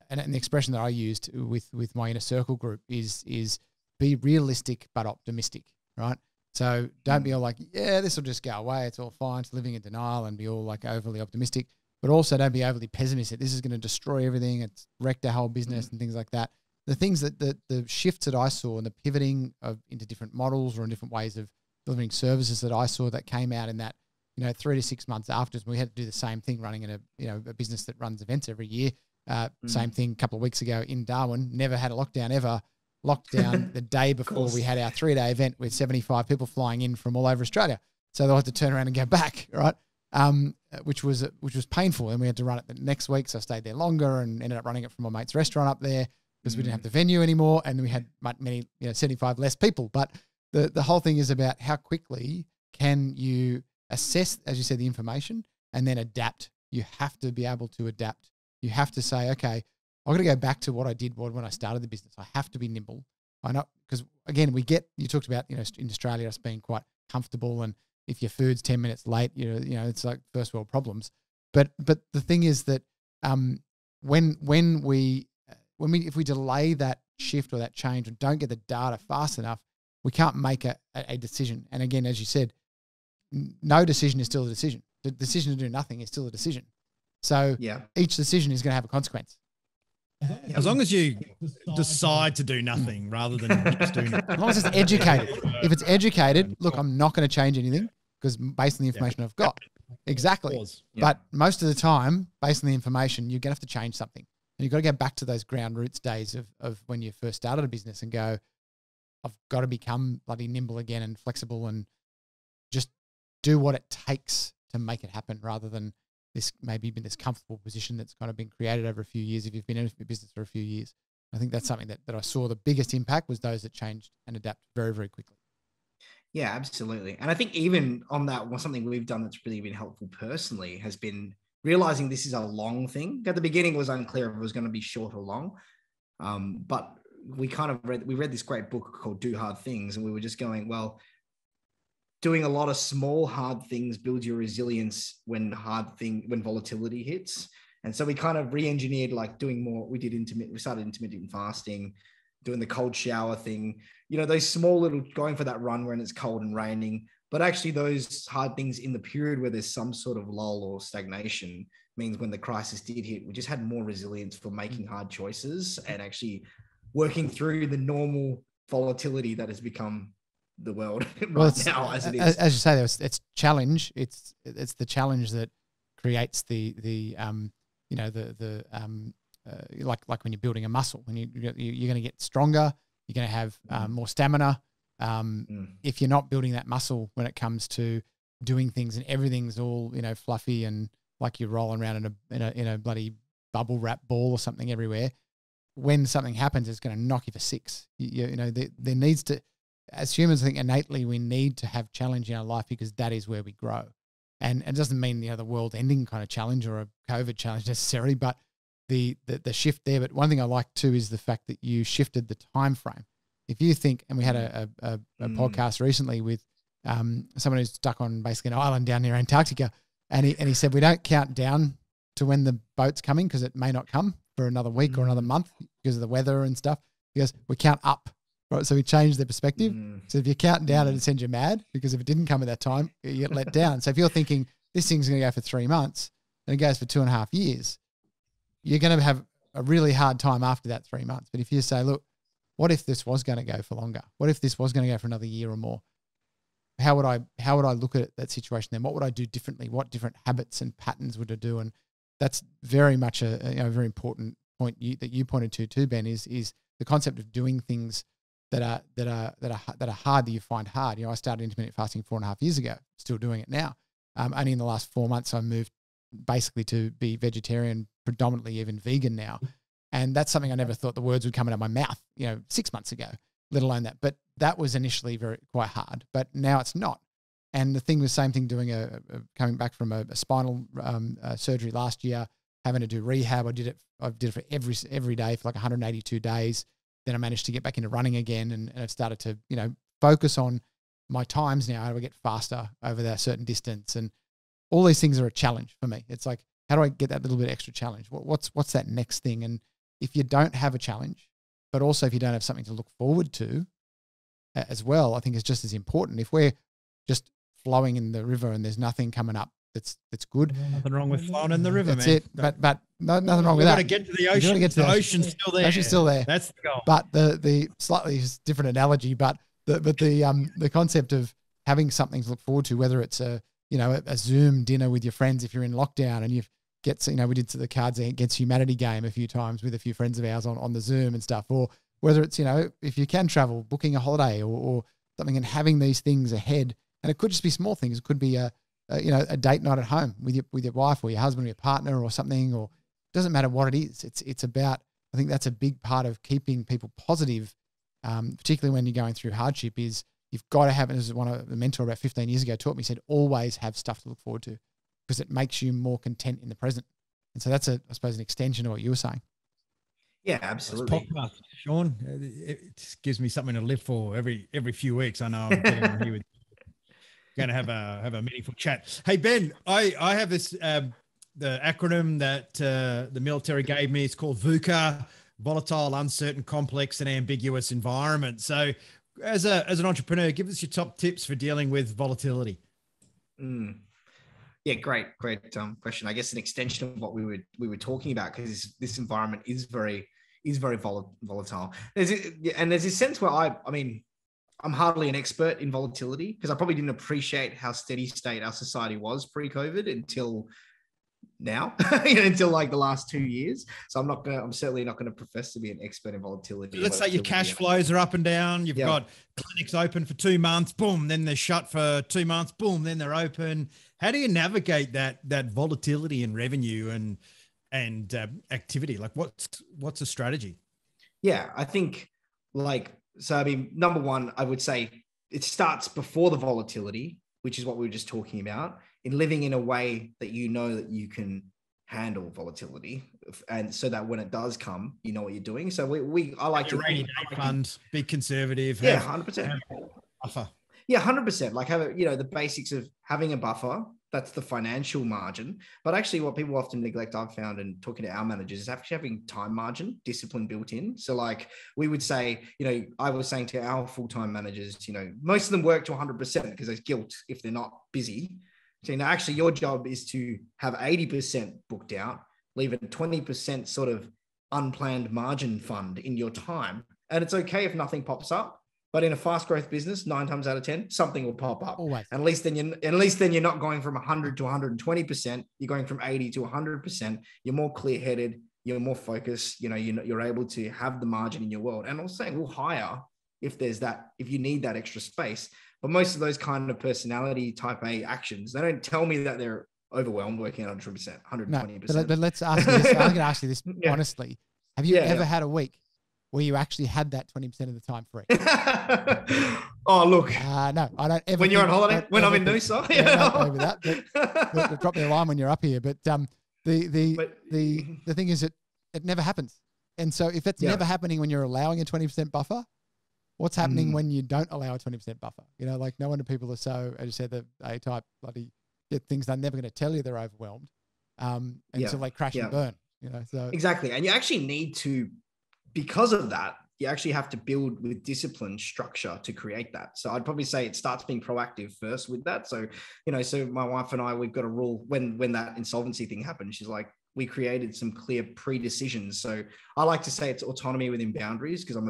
and the expression that I used with my inner circle group is be realistic but optimistic, right? So don't be all like, yeah, this will just go away. It's all fine. It's living in denial and be all like overly optimistic, but also don't be overly pessimistic. This is going to destroy everything. It's wrecked our whole business and things like that. The things that the shifts that I saw and the pivoting into different models or in different ways of delivering services that I saw that came out in that, you know, 3 to 6 months after, we had to do the same thing running in a business that runs events every year. Same thing a couple of weeks ago in Darwin, never had a lockdown ever. Lockdown the day before we had our 3-day event with 75 people flying in from all over Australia. So they had to turn around and go back, right? Which was painful. And we had to run it the next week. So I stayed there longer and ended up running it from my mate's restaurant up there because we didn't have the venue anymore. And we had many, 75 less people. But the whole thing is about how quickly can you assess, as you said, the information and then adapt. You have to be able to adapt. You have to say, okay, I've got to go back to what I did when I started the business. I have to be nimble. I know, because again, you talked about, in Australia, us being quite comfortable, and if your food's 10 minutes late, it's like first world problems. But the thing is that if we delay that shift or that change and don't get the data fast enough, we can't make a decision. And again, as you said, no decision is still a decision. The decision to do nothing is still a decision. So each decision is going to have a consequence. As long as you decide to do nothing rather than just doing it. As long as it's educated. If it's educated, look, I'm not going to change anything because based on the information I've got. Exactly. But most of the time, based on the information, you're going to have to change something. And you've got to go back to those ground roots days of when you first started a business and go, I've got to become bloody nimble again and flexible and just do what it takes to make it happen, rather than this maybe been this comfortable position that's kind of been created over a few years if you've been in a business for a few years. I think that's something that I saw the biggest impact was those that changed and adapt very, very quickly. Yeah, absolutely. And I think even on that, something we've done that's really been helpful personally has been realizing this is a long thing. At the beginning, it was unclear if it was going to be short or long. But we read this great book called Do Hard Things. And we were just going, well, doing a lot of small, hard things builds your resilience when volatility hits. And so we kind of re-engineered, like doing more. We started intermittent fasting, doing the cold shower thing, those small little, going for that run when it's cold and raining, but actually those hard things in the period where there's some sort of lull or stagnation means when the crisis did hit, we just had more resilience for making hard choices and actually working through the normal volatility that has become the world now as it is. As you say, it's challenge. It's the challenge that creates like when you're building a muscle, when you're going to get stronger, you're going to have more stamina. If you're not building that muscle when it comes to doing things and everything's all fluffy and like you're rolling around in a bloody bubble wrap ball or something everywhere, when something happens, it's going to knock you for six. There needs to, as humans, I think innately we need to have challenge in our life because that is where we grow. And it doesn't mean the world ending kind of challenge or a COVID challenge necessarily, but the shift there. But one thing I like too is the fact that you shifted the time frame. If you think, and we had a podcast recently with someone who's stuck on basically an island down near Antarctica, and he said we don't count down to when the boat's coming because it may not come for another week or another month because of the weather and stuff. He goes, we count up. Right, so we changed their perspective. So if you're counting down, it'd send you mad because if it didn't come at that time, you get let down. So if you're thinking this thing's going to go for 3 months and it goes for 2.5 years, you're going to have a really hard time after that 3 months. But if you say, look, what if this was going to go for longer? What if this was going to go for another year or more? How would I look at that situation then? What would I do differently? What different habits and patterns would I do? And that's very much a very important point that you pointed to too, Ben, is the concept of doing things that are hard, that you find hard. I started intermittent fasting 4.5 years ago, still doing it now. Only in the last 4 months, I moved basically to be vegetarian, predominantly even vegan now. And that's something I never thought the words would come out of my mouth, 6 months ago, let alone that. But that was initially quite hard, but now it's not. And the thing was same thing doing coming back from a spinal surgery last year, having to do rehab. I did it for every day for like 182 days. Then I managed to get back into running again and I've started to, focus on my times now. How do I get faster over that certain distance? And all these things are a challenge for me. It's like, how do I get that little bit extra challenge? What's that next thing? And if you don't have a challenge, but also if you don't have something to look forward to as well, I think it's just as important. If we're just flowing in the river and there's nothing coming up that's good. Nothing wrong with flowing in the river, that's man. It. But nothing wrong with that. You've got to get to the ocean. The ocean's still there. The ocean's still there. That's the goal. But the slightly different analogy, but the concept of having something to look forward to, whether it's a Zoom dinner with your friends if you're in lockdown and we did the Cards Against Humanity game a few times with a few friends of ours on the Zoom and stuff, or whether it's, if you can travel, booking a holiday or something and having these things ahead. And it could just be small things. It could be a date night at home with your wife or your husband or your partner or something, or it doesn't matter what it is. It's about, I think that's a big part of keeping people positive, particularly when you're going through hardship, is you've got to have, and this is one of the mentor about 15 years ago taught me, said, always have stuff to look forward to because it makes you more content in the present. And so that's I suppose, an extension of what you were saying. Yeah, absolutely. This podcast, Sean, it just gives me something to live for every few weeks. I know I'm getting on here with going to have a meaningful chat. Hey, Ben, I have this, the acronym that the military gave me. It's called VUCA, volatile, uncertain, complex, and ambiguous environment. So as an entrepreneur, give us your top tips for dealing with volatility. Yeah, great question. I guess an extension of what we were talking about, because this environment is very volatile. There's this sense where I mean, I'm hardly an expert in volatility because I probably didn't appreciate how steady state our society was pre-COVID until now, until like the last 2 years. So I'm certainly not going to profess to be an expert in volatility. Let's say your cash flows are up and down. You've got clinics open for 2 months, boom, then they're shut for 2 months, boom, then they're open. How do you navigate that volatility in revenue and activity? Like what's a strategy? Yeah, I think I mean, number one, I would say it starts before the volatility, which is what we were just talking about, in living in a way that you know that you can handle volatility, and so that when it does come, you know what you're doing. So I like to rainy day fund, be conservative. Yeah, 100%. Buffer. Yeah, 100%. Like have the basics of having a buffer. That's the financial margin. But actually what people often neglect, I've found, and talking to our managers, is actually having time margin, discipline built in. So like we would say, I was saying to our full-time managers, most of them work to 100% because there's guilt if they're not busy. So actually your job is to have 80% booked out, leave a 20% sort of unplanned margin fund in your time. And it's okay if nothing pops up. But in a fast growth business, 9 times out of 10, something will pop up. Always. And at least then you're not going from 100 to 120%. You're going from 80 to 100%. You're more clear-headed. You're more focused. You're able to have the margin in your world. And I was saying we'll hire if you need that extra space. But most of those kind of personality type A actions, they don't tell me that they're overwhelmed working at 100%, 120%. No, but let's ask you this. I'm going to ask you this honestly. Have you ever had a week where you actually had that 20% of the time free? Oh, look. No, I don't ever. When you're on holiday, when I'm in Noosa. Over that. But drop me a line when you're up here. But the thing is that it never happens. And so if it's never happening when you're allowing a 20% buffer, what's happening when you don't allow a 20% buffer? Like no wonder people are so, as you said, the A-type bloody get things they're never going to tell you they're overwhelmed until they crash and burn. So exactly. And you actually need to, because of that, you actually have to build with discipline structure to create that. So I'd probably say it starts being proactive first with that. So, so my wife and I, we've got a rule when that insolvency thing happened, she's like, we created some clear pre-decisions. So I like to say it's autonomy within boundaries because I'm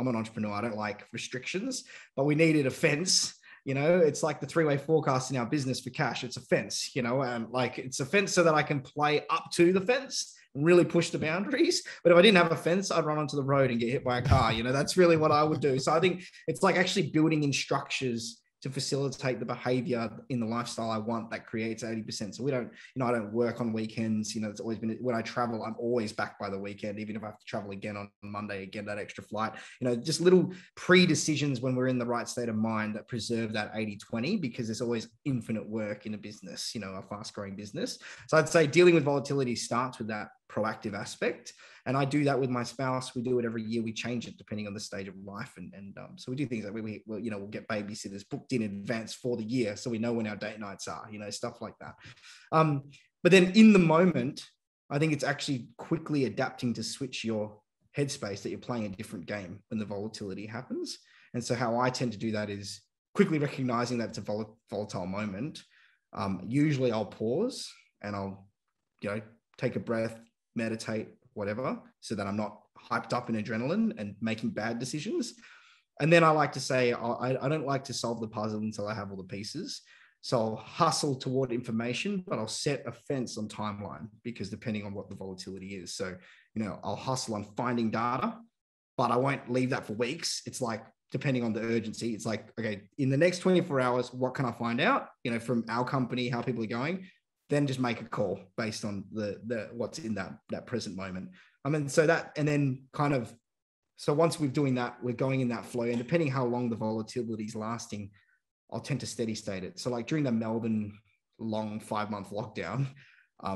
an entrepreneur. I don't like restrictions, but we needed a fence. It's like the three-way forecast in our business for cash. It's a fence, and it's a fence so that I can play up to the fence and really push the boundaries. But if I didn't have a fence, I'd run onto the road and get hit by a car. That's really what I would do. So I think it's like actually building in structures to facilitate the behavior in the lifestyle I want that creates 80%. So we don't, I don't work on weekends. It's always been, when I travel, I'm always back by the weekend, even if I have to travel again on Monday, again, that extra flight, just little pre-decisions when we're in the right state of mind that preserve that 80-20, because there's always infinite work in a business, a fast growing business. So I'd say dealing with volatility starts with that proactive aspect. And I do that with my spouse. We do it every year. We change it depending on the stage of life. And so we do things like we'll get babysitters booked in advance for the year, so we know when our date nights are, stuff like that. But then in the moment, I think it's actually quickly adapting to switch your headspace that you're playing a different game when the volatility happens. And so how I tend to do that is quickly recognizing that it's a volatile moment. Usually I'll pause and I'll, take a breath, meditate, whatever, so that I'm not hyped up in adrenaline and making bad decisions. And then I like to say, I don't like to solve the puzzle until I have all the pieces. So I'll hustle toward information, but I'll set a fence on timeline, because depending on what the volatility is. So, I'll hustle on finding data, but I won't leave that for weeks. It's like, depending on the urgency, it's like, okay, in the next 24 hours, what can I find out, from our company, how people are going? Then just make a call based on the what's in that present moment. So that, and then kind of So once we're doing that, we're going in that flow, and depending how long the volatility is lasting, I'll tend to steady state it. So like during the Melbourne long 5-month lockdown,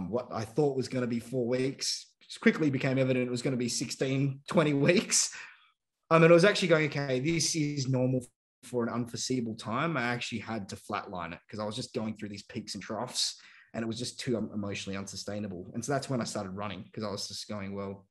what I thought was going to be 4 weeks quickly became evident it was going to be 16, 20 weeks. And it was actually going, okay, this is normal for an unforeseeable time. I actually had to flatline it because I was just going through these peaks and troughs, and it was just too emotionally unsustainable. And so that's when I started running, because I was just going, well,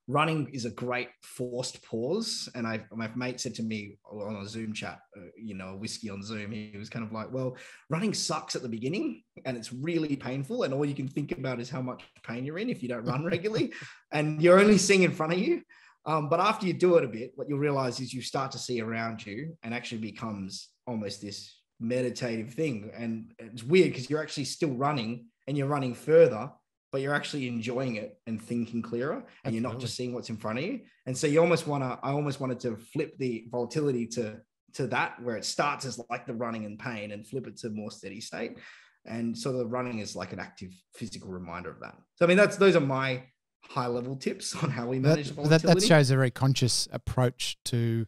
running is a great forced pause. And my mate said to me on a Zoom chat, a whiskey on Zoom, he was kind of like, well, running sucks at the beginning and it's really painful. And all you can think about is how much pain you're in if you don't run regularly and you're only seeing in front of you. But after you do it a bit, what you'll realize is you start to see around you, and actually becomes almost this meditative thing. And it's weird because you're actually still running and you're running further, but you're actually enjoying it and thinking clearer, and you're not just seeing what's in front of you. And so I almost wanted to flip the volatility to that, where it starts as like the running and pain, and flip it to more steady state. And so the running is like an active physical reminder of that. So, I mean, those are my high level tips on how we manage volatility. That shows a very conscious approach to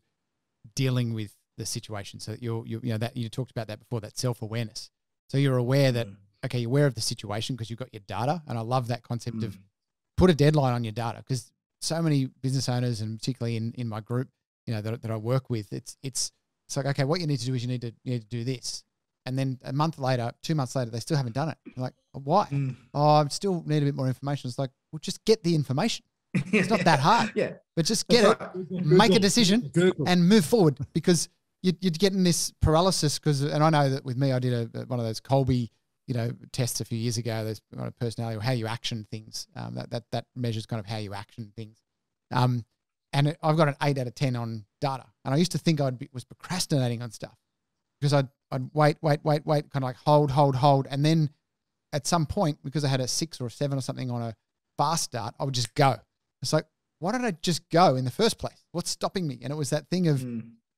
dealing with the situation. So that you talked about that before, that self-awareness. So you're aware that, okay, you're aware of the situation because you've got your data. And I love that concept of put a deadline on your data, because so many business owners, and particularly in my group, that I work with, it's like, okay, what you need to do is you need to do this. And then a month later, 2 months later, they still haven't done it. You're like, why? Oh, I still need a bit more information. It's like, well, just get the information. It's not that hard. Yeah. But just get it, make a decision, and move forward, because you're getting this paralysis. And I know that with me, I did one of those Colby, tests a few years ago. There's kind of personality, or how you action things. That measures kind of how you action things. And I've got an 8 out of 10 on data. And I used to think was procrastinating on stuff, because I'd wait, kind of like hold. And then at some point, because I had a 6 or a 7 or something on a fast start, I would just go. It's like, why don't I just go in the first place? What's stopping me? And it was that thing of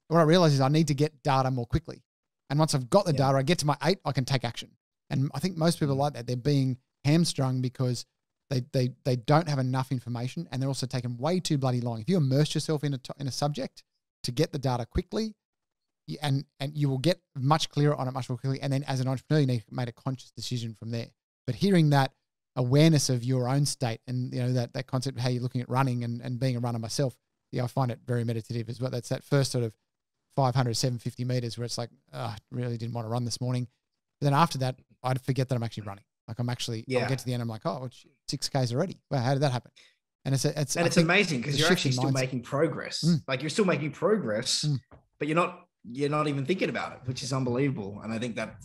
what I realized is I need to get data more quickly. And once I've got the data, I get to my 8, I can take action. And I think most people are like that. They're being hamstrung because they don't have enough information, and they're also taking way too bloody long. If you immerse yourself in a subject to get the data quickly, and you will get much clearer on it much more quickly. And then as an entrepreneur, you need to make a conscious decision from there. But hearing that awareness of your own state, and that concept of how you're looking at running and being a runner myself, I find it very meditative as well. That's that first sort of 500, 750 meters where it's like, I really didn't want to run this morning. But then after that, I'd forget that I'm actually running. Like I'll get to the end, I'm like, oh, it's 6Ks already. Well, how did that happen? And it's amazing because you're actually still making progress. Like you're still making progress, but you're not even thinking about it, which is unbelievable. And I think that,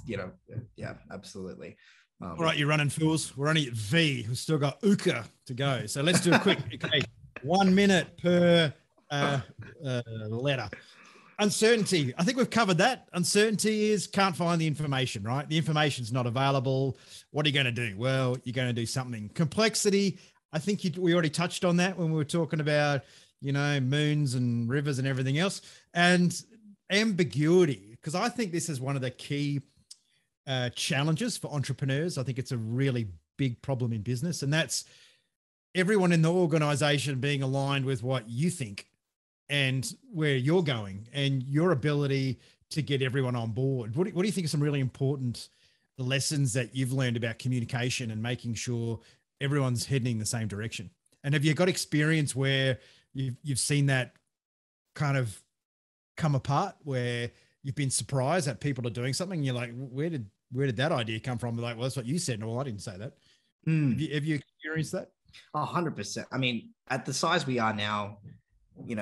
yeah, absolutely. All right, you're running fools. We're only at V. We've still got Uka to go. So let's do a quick, okay, 1 minute per letter. Uncertainty. I think we've covered that. Uncertainty is can't find the information, right? The information's not available. What are you going to do? Well, you're going to do something. Complexity. I think we already touched on that when we were talking about, moons and rivers and everything else. And ambiguity, because I think this is one of the key challenges for entrepreneurs. I think it's a really big problem in business, and that's everyone in the organization being aligned with what you think and where you're going, and your ability to get everyone on board. What do you think are some really important lessons that you've learned about communication and making sure everyone's heading in the same direction? And have you got experience where you've seen that kind of come apart, where you've been surprised that people are doing something and you're like, where did that idea come from? Like, well, that's what you said. No, I didn't say that. Have you experienced that? 100%. I mean, at the size we are now,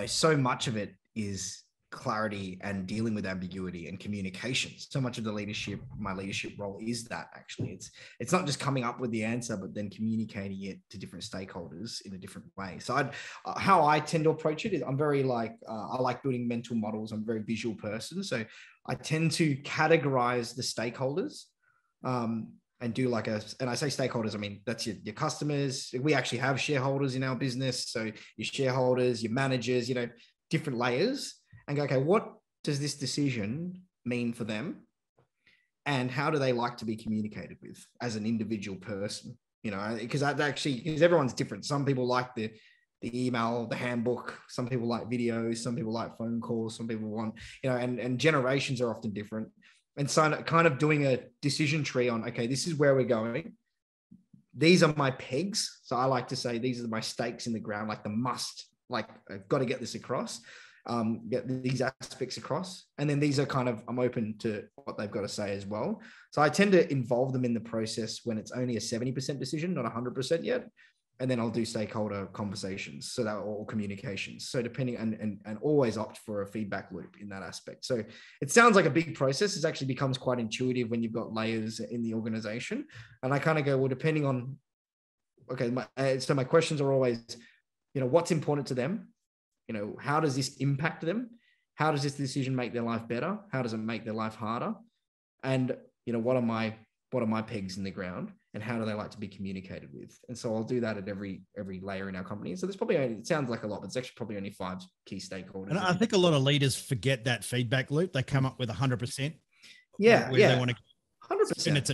so much of it is clarity and dealing with ambiguity and communication. So much of my leadership role is that actually. It's not just coming up with the answer, but then communicating it to different stakeholders in a different way. So how I tend to approach it is I'm very I like building mental models. I'm a very visual person. So I tend to categorize the stakeholders and do and I say stakeholders, I mean, that's your customers. We actually have shareholders in our business. So your shareholders, your managers, different layers, and go, okay, what does this decision mean for them? And how do they like to be communicated with as an individual person? Because everyone's different. Some people like the the email, the handbook. Some people like videos, some people like phone calls, some people want, and generations are often different. And so kind of doing a decision tree on, okay, this is where we're going. These are my pegs. So I like to say, these are my stakes in the ground, like I've got to get this across, get these aspects across. And then these are kind of, I'm open to what they've got to say as well. So I tend to involve them in the process when it's only a 70% decision, not 100% yet. And then I'll do stakeholder conversations, so that all communications. So depending, and always opt for a feedback loop in that aspect. So it sounds like a big process. It actually becomes quite intuitive when you've got layers in the organization. And I kind of go, well, depending on, okay, so my questions are always, what's important to them? How does this impact them? How does this decision make their life better? How does it make their life harder? And, what are my pegs in the ground? And how do they like to be communicated with? And so I'll do that at every layer in our company. So there's probably it sounds like a lot, but it's actually probably only 5 key stakeholders. And I think a lot of leaders forget that feedback loop. They come up with 100%. Yeah. They want to 100%. And it's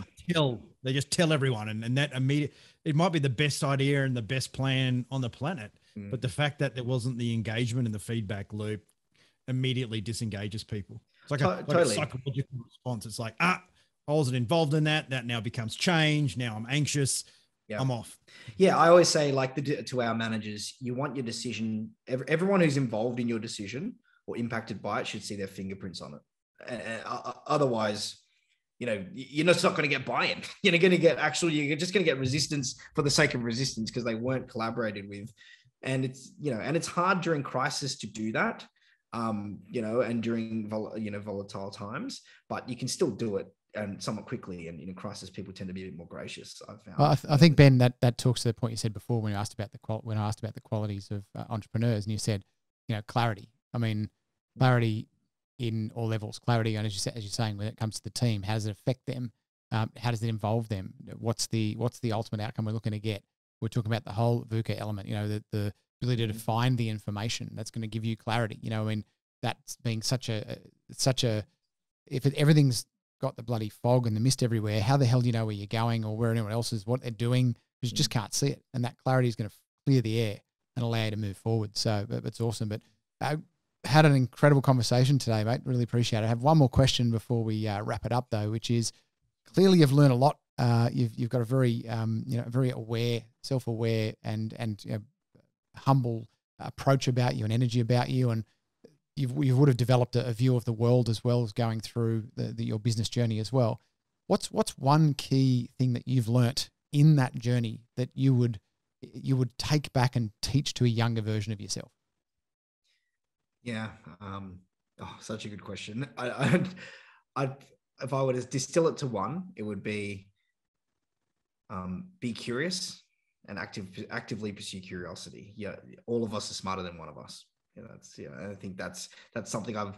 they just tell everyone. And that it might be the best idea and the best plan on the planet. But the fact that there wasn't the engagement in the feedback loop immediately disengages people. It's like a psychological response. It's like, I wasn't involved in that. That now becomes change. Now I'm anxious. Yeah. I'm off. Yeah. I always say, to our managers, you want your decision. Everyone who's involved in your decision or impacted by it should see their fingerprints on it. And otherwise, you're just not going to get buy-in. You're just going to get resistance for the sake of resistance because they weren't collaborated with. And it's hard during crisis to do that, and during volatile times, but you can still do it. And somewhat quickly, and in crisis, people tend to be a bit more gracious, I've found. Well, I think, Ben, that talks to the point you said before when I asked about the qualities of entrepreneurs, and you said, clarity. I mean, clarity in all levels. Clarity, and as you're saying, when it comes to the team, how does it affect them? How does it involve them? What's the ultimate outcome we're looking to get? We're talking about the whole VUCA element. The ability to find the information that's going to give you clarity. That's being such a if everything's got the bloody fog and the mist everywhere, how the hell do you know where you're going or where anyone else is, what they're doing? Because you just can't see it. And that clarity is going to clear the air and allow you to move forward. So it's awesome. But I had an incredible conversation today, mate. Really appreciate it. I have one more question before we wrap it up, though, which is clearly you've learned a lot. You've got a very, very aware, self-aware and humble approach about you and energy about you. And you would have developed a view of the world as well as going through your business journey as well. What's one key thing that you've learnt in that journey that you would take back and teach to a younger version of yourself? Yeah, such a good question. If I were to distill it to one, it would be curious and actively pursue curiosity. Yeah, all of us are smarter than one of us. I think that's something I've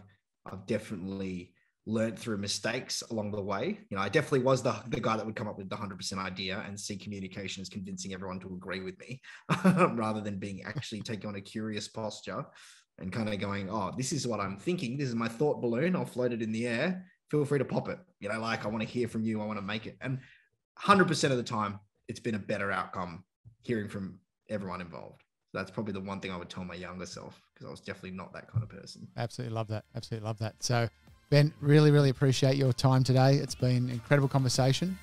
definitely learned through mistakes along the way. I definitely was the guy that would come up with the 100% idea and see communication as convincing everyone to agree with me rather than being actually taking on a curious posture and kind of going, oh, this is what I'm thinking. This is my thought balloon. I'll float it in the air. Feel free to pop it. I want to hear from you. I want to make it. And 100% of the time, it's been a better outcome hearing from everyone involved. That's probably the one thing I would tell my younger self, because I was definitely not that kind of person. Absolutely love that. Absolutely love that. So, Ben, really, really appreciate your time today. It's been an incredible conversation.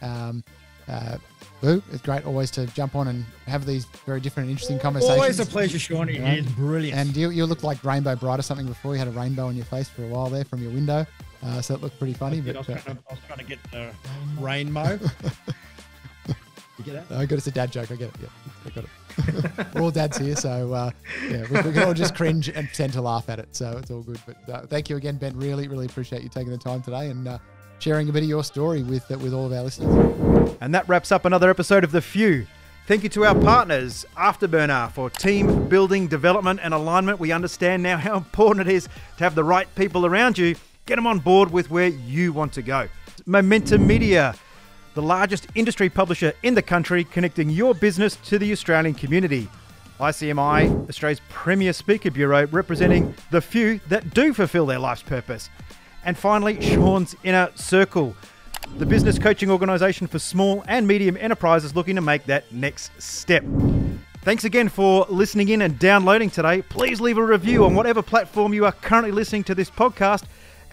Boo, it's great always to jump on and have these very different and interesting conversations. Always a pleasure, Sean. It is brilliant. And you looked like Rainbow Bright or something before. You had a rainbow on your face for a while there from your window. So it looked pretty funny. I was trying to get the rainbow. You get that? I got it's a dad joke. I get it. Yeah, I got it. We're all dads here, so we can all just cringe and pretend to laugh at it. So it's all good. But thank you again, Ben. Really, really appreciate you taking the time today and sharing a bit of your story with all of our listeners. And that wraps up another episode of The Few. Thank you to our partners, Afterburner, for team building, development and alignment. We understand now how important it is to have the right people around you. Get them on board with where you want to go. Momentum Media, the largest industry publisher in the country, connecting your business to the Australian community. ICMI, Australia's premier speaker bureau, representing the few that do fulfill their life's purpose. And finally, Sean's Inner Circle, the business coaching organisation for small and medium enterprises looking to make that next step. Thanks again for listening in and downloading today. Please leave a review on whatever platform you are currently listening to this podcast,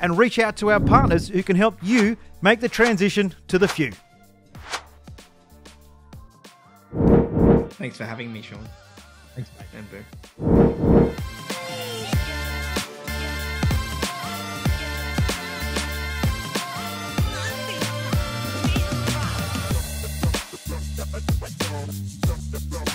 and reach out to our partners who can help you make the transition to the few. Thanks for having me, Sean. Thanks, mate. And Boo. Nothing.